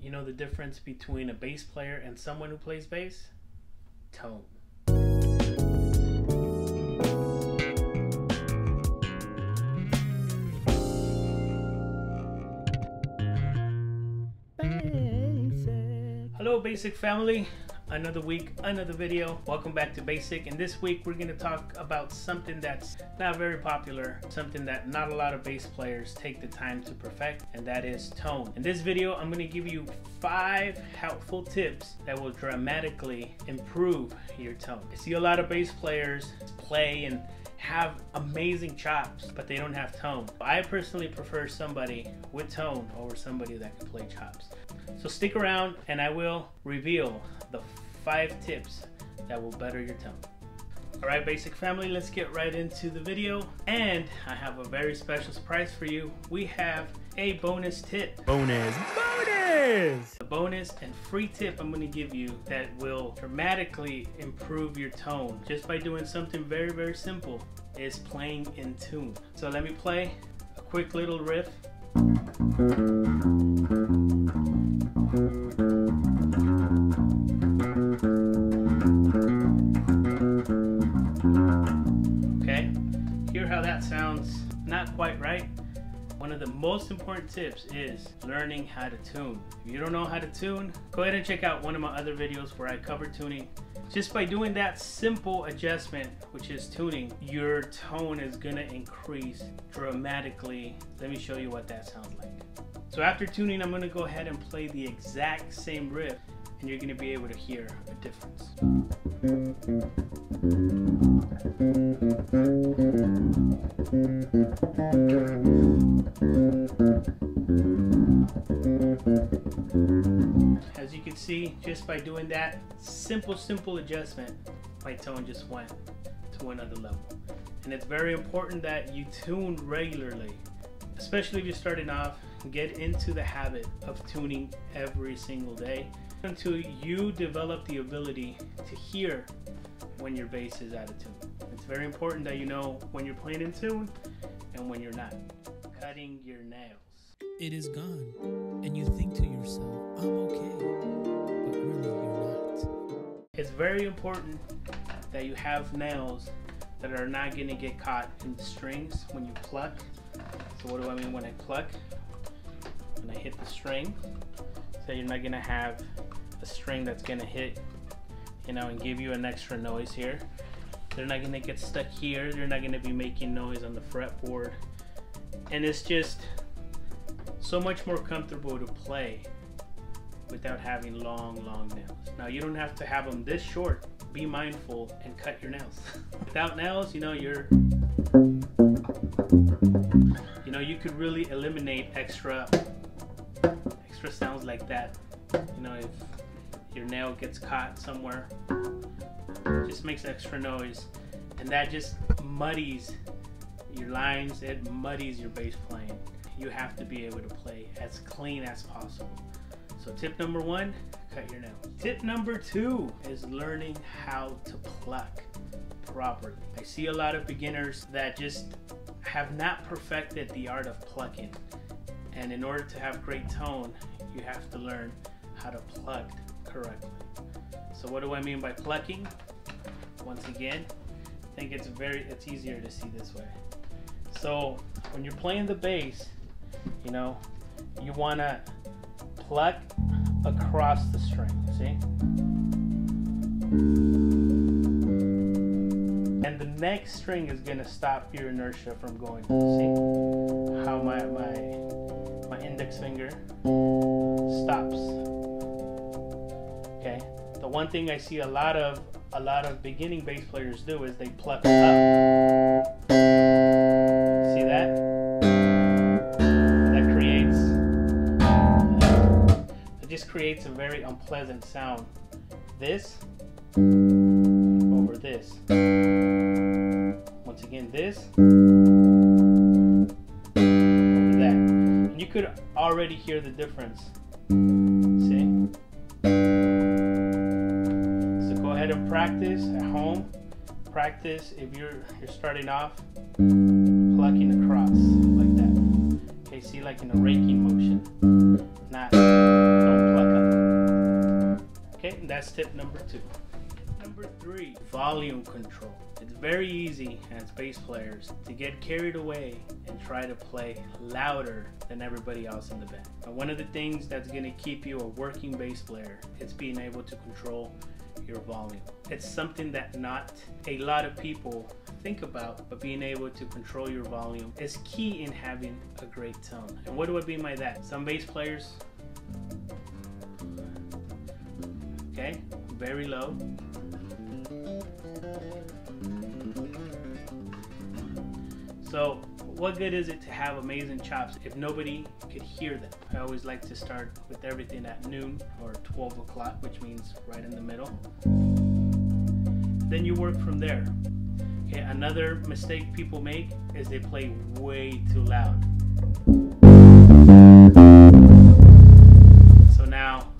You know the difference between a bass player and someone who plays bass? Tone. Hello Basic family, another week, another video. Welcome back to Basic, and this week we're going to talk about something that's not very popular, something that not a lot of bass players take the time to perfect, and that is tone. In this video I'm going to give you 5 helpful tips that will dramatically improve your tone. I see a lot of bass players play and have amazing chops, but they don't have tone. I personally prefer somebody with tone over somebody that can play chops. So stick around and I will reveal the 5 tips that will better your tone. Alright Basic family, let's get right into the video. And I have a very special surprise for you. We have a bonus tip. Bonus! A bonus and free tip I'm going to give you that will dramatically improve your tone just by doing something very, very simple, is playing in tune. So let me play a quick little riff. Okay, hear how that sounds not quite right? One of the most important tips is learning how to tune. If you don't know how to tune, go ahead and check out one of my other videos where I cover tuning. Just by doing that simple adjustment, which is tuning, your tone is gonna increase dramatically. Let me show you what that sounds like. So after tuning, I'm gonna go ahead and play the exact same riff, and you're gonna be able to hear a difference. As you can see, just by doing that simple adjustment, my tone just went to another level. And it's very important that you tune regularly, especially if you're starting off. Get into the habit of tuning every single day until you develop the ability to hear when your bass is out of tune. It's very important that you know when you're playing in tune and when you're not. Cutting your nails. It is gone, and you think to yourself, I'm okay, but really you're not. It's very important that you have nails that are not going to get caught in the strings when you pluck. So what do I mean when I pluck? When I hit the string, so you're not going to have a string that's going to hit, you know, and give you an extra noise here. They're not going to get stuck here. They're not going to be making noise on the fretboard. And it's just so much more comfortable to play without having long nails. Now you don't have to have them this short. Be mindful and cut your nails. Without nails, you know, you could really eliminate extra sounds like that. You know, if your nail gets caught somewhere, it just makes extra noise, and that just muddies your lines. It muddies your bass playing. You have to be able to play as clean as possible. So tip number 1, cut your nails. Tip number 2 is learning how to pluck properly. I see a lot of beginners that just have not perfected the art of plucking. And in order to have great tone, you have to learn how to pluck correctly. So what do I mean by plucking? Once again, I think it's easier to see this way. So when you're playing the bass, you know, you want to pluck across the string, see? And the next string is going to stop your inertia from going. See how my index finger stops. Okay. The one thing I see a lot of beginning bass players do is they pluck up. See that? That just creates a very unpleasant sound. This over this. Once again, this over that. And you could already hear the difference. See? So go ahead and practice at home. Practice if you're starting off plucking across like that. Okay, see, like in a raking motion. Don't pluck that's tip number 2. Number 3, volume control. It's very easy as bass players to get carried away and try to play louder than everybody else in the band. But one of the things that's going to keep you a working bass player is being able to control your volume. It's something that not a lot of people think about, but being able to control your volume is key in having a great tone. And what do I mean by that? Some bass players, okay, very low. So what good is it to have amazing chops if nobody could hear them? I always like to start with everything at noon or 12 o'clock, which means right in the middle. Then you work from there. Okay, another mistake people make is they play way too loud. So now,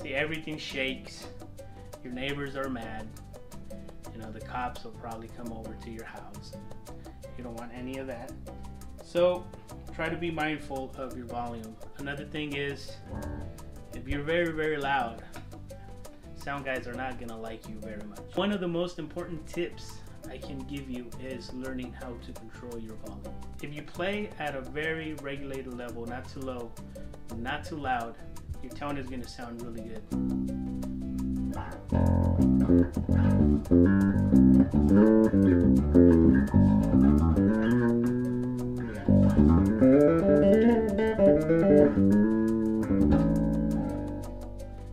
see, everything shakes. Your neighbors are mad. You know, the cops will probably come over to your house. You don't want any of that. So try to be mindful of your volume. Another thing is, if you're very, very loud, sound guys are not gonna like you very much. One of the most important tips I can give you is learning how to control your volume. If you play at a very regulated level, not too low, not too loud, your tone is gonna sound really good.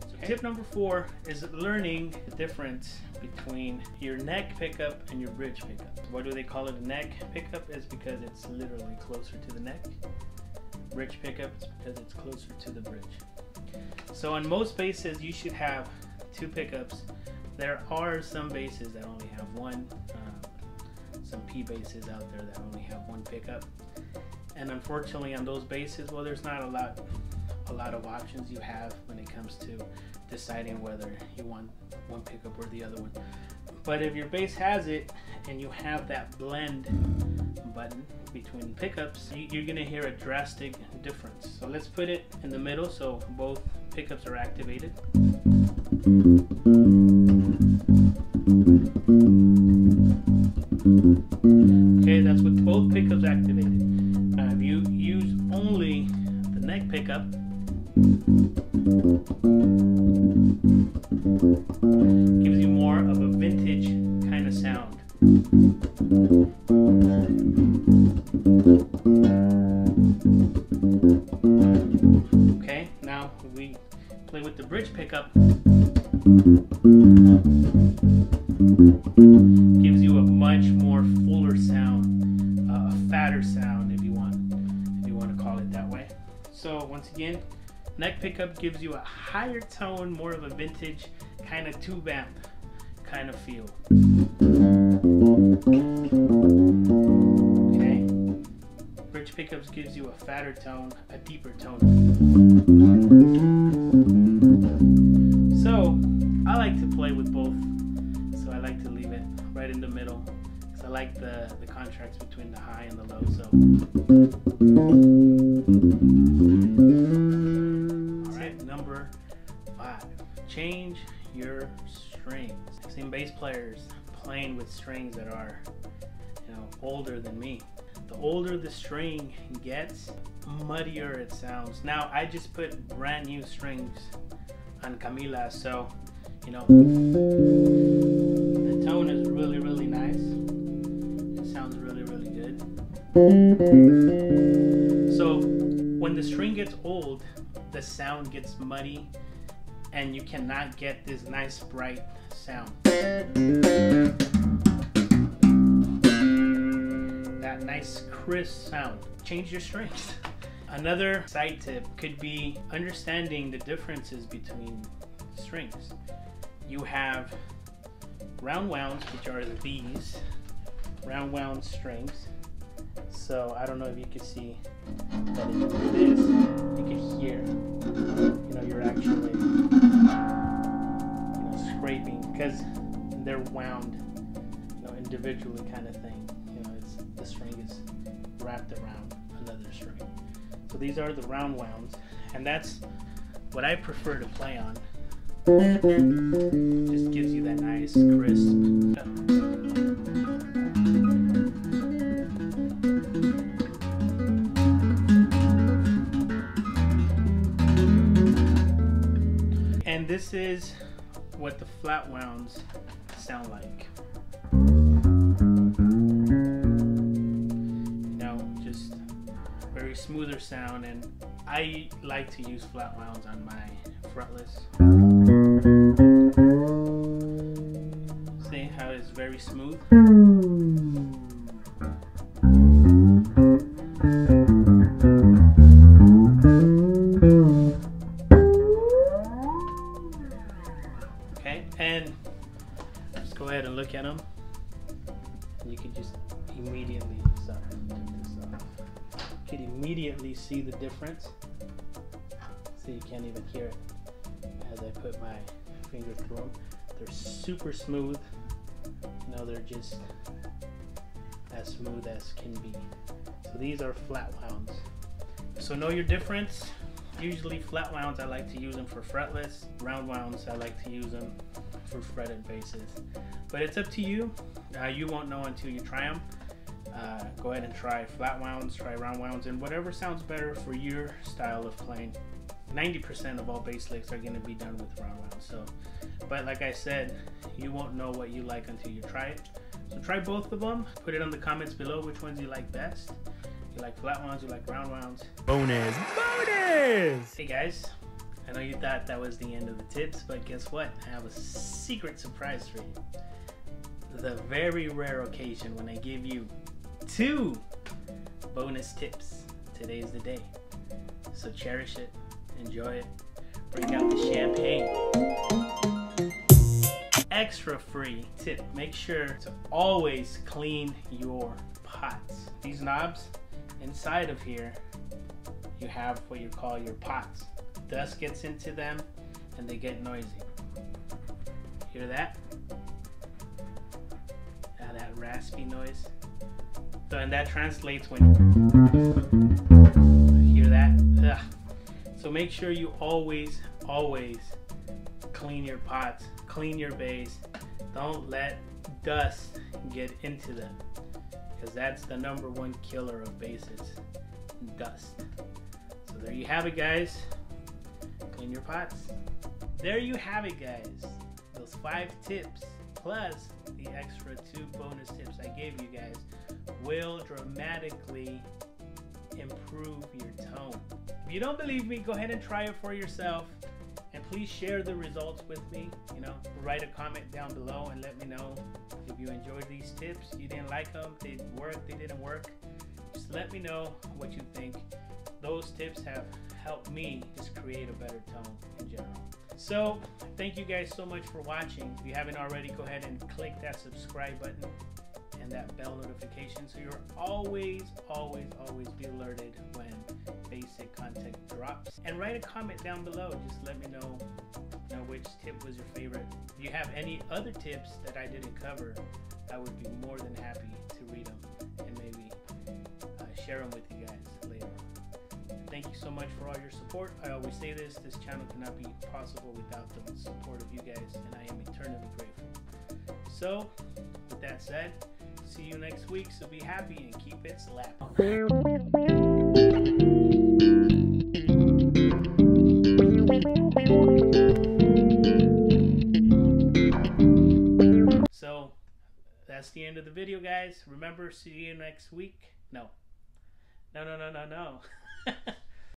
So tip number 4 is learning the difference between your neck pickup and your bridge pickup. Why do they call it a neck pickup? Is because it's literally closer to the neck. Bridge pickup is because it's closer to the bridge. So on most basses you should have 2 pickups. There are some basses that only have one, some P basses out there that only have 1 pickup. And unfortunately on those basses, well, there's not a lot of options you have when it comes to deciding whether you want one pickup or the other one. But if your bass has it and you have that blend button between pickups, you're gonna hear a drastic difference. So let's put it in the middle so both pickups are activated. Okay, that's with both pickups activated. Now if you use only the neck pickup, gives you more of a vintage kind of sound. Okay, now we play with the bridge pickup. Gives you a much more fuller sound, a fatter sound if you want to call it that way. So once again, neck pickup gives you a higher tone, more of a vintage kind of tube amp kind of feel. Okay, bridge pickups gives you a fatter tone, a deeper tone. So I like to play with both. So I like to leave it right in the middle because I like the contrast between the high and the low. So tip number 5, change your strings. I've seen bass players playing with strings that are, older than me. The older the string gets, muddier it sounds. Now I just put brand new strings on Camila, so the tone is really, really nice. It sounds really, really good. So when the string gets old, the sound gets muddy and you cannot get this nice bright sound. That nice crisp sound. Change your strings. Another side tip could be understanding the differences between strings. You have round wounds, which are these round wound strings. So I don't know if you can see, but if you do this, you can hear, you're actually, scraping because they're wound, individually kind of thing. The string is wrapped around another string. So these are the round wounds, and that's what I prefer to play on. Just gives you that nice crisp. And this is what the flat wounds sound like. You know, just very smoother sound, and I like to use flat wounds on my fretless. See how it's very smooth? Okay, and let's go ahead and look at them. You can just immediately, sorry, turn this off. You can immediately see the difference. See, you can't even hear it as I put my finger through them. They're super smooth. You know, they're just as smooth as can be. So these are flat wounds. So know your difference. Usually flat wounds, I like to use them for fretless. Round wounds, I like to use them for fretted basses. But it's up to you. You won't know until you try them. Go ahead and try flat wounds, try round wounds, and whatever sounds better for your style of playing. 90% of all bass licks are going to be done with round wounds. So, but like I said, you won't know what you like until you try it. So try both of them. Put it in the comments below which ones you like best. You like flat wounds, you like round wounds. Bonus! Bonus! Hey guys, I know you thought that was the end of the tips, but guess what? I have a secret surprise for you. The very rare occasion when I give you 2 bonus tips. Today's the day. So cherish it, enjoy it, bring out the champagne. Extra free tip, make sure to always clean your pots. These knobs, inside of here, you have what you call your pots. Dust gets into them and they get noisy. Hear that? Now that raspy noise. So, and that translates when you hear that. Ugh. So make sure you always clean your pots, clean your bass. Don't let dust get into them, because that's the #1 killer of basses, dust. So there you have it, guys. Clean your pots. There you have it, guys. Those 5 tips plus the extra 2 bonus tips I gave you guys will dramatically improve your tone. If you don't believe me, go ahead and try it for yourself, and please share the results with me. You know, write a comment down below and let me know if you enjoyed these tips, you didn't like them, they worked, they didn't work. Just let me know what you think. Those tips have helped me just create a better tone in general. So thank you guys so much for watching. If you haven't already, go ahead and click that subscribe button and that bell notification so you're always be alerted when basic content drops. And write a comment down below. Just let me know which tip was your favorite. If you have any other tips that I didn't cover, I would be more than happy to read them and maybe share them with you guys later on. Thank you so much for all your support. I always say this channel cannot be possible without the support of you guys, and I am eternally grateful. So with that said, see you next week, so be happy and keep it slapping. So that's the end of the video, guys. Remember, see you next week. No.